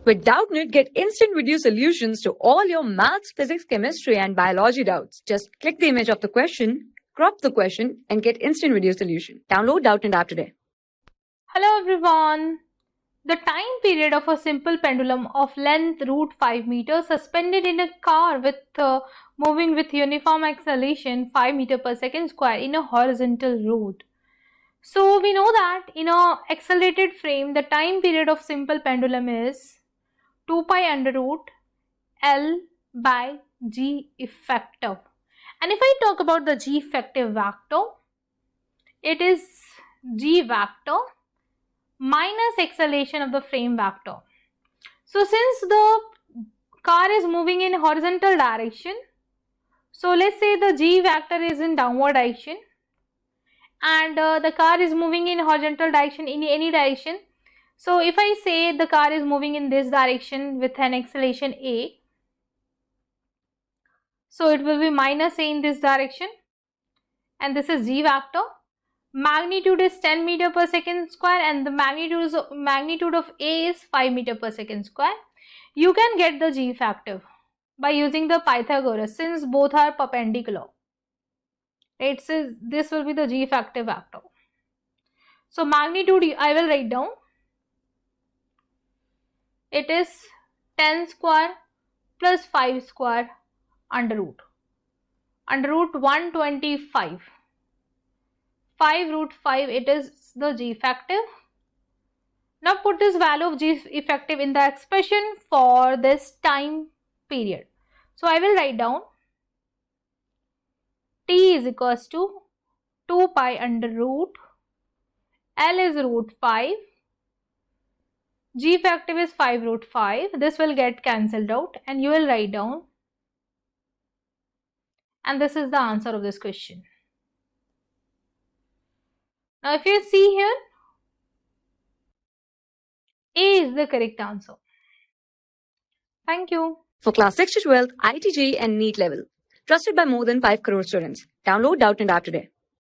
With Doubtnut, get instant video solutions to all your maths, physics, chemistry, and biology doubts. Just click the image of the question, crop the question, and get instant video solution. Download Doubtnut app today. Hello everyone. The time period of a simple pendulum of length √5 meters suspended in a car with moving with uniform acceleration 5 meter per second square in a horizontal road. So we know that in a accelerated frame, the time period of simple pendulum is 2 pi under root L by G effective. And if I talk about the G effective vector, it is G vector minus acceleration of the frame vector. So since the car is moving in horizontal direction, so let's say the G vector is in downward direction and the car is moving in horizontal direction in any direction. So if I say the car is moving in this direction with an acceleration A, so it will be minus A in this direction, and this is G vector. Magnitude is 10 meter per second square and the magnitude of A is 5 meter per second square. You can get the G effective by using the Pythagoras since both are perpendicular. It says this will be the G effective vector. So magnitude I will write down. It is 10 square plus 5 square under root 125. 5 √5, it is the G effective. Now put this value of G effective in the expression for this time period. So I will write down T is equals to 2 pi under root L is √5. G effective is 5 √5. This will get cancelled out and you will write down. And this is the answer of this question. Now if you see here, A is the correct answer. Thank you. For class 6 to 12, ITG and NEET level. Trusted by more than 5 crore students. Download Doubtnut app today.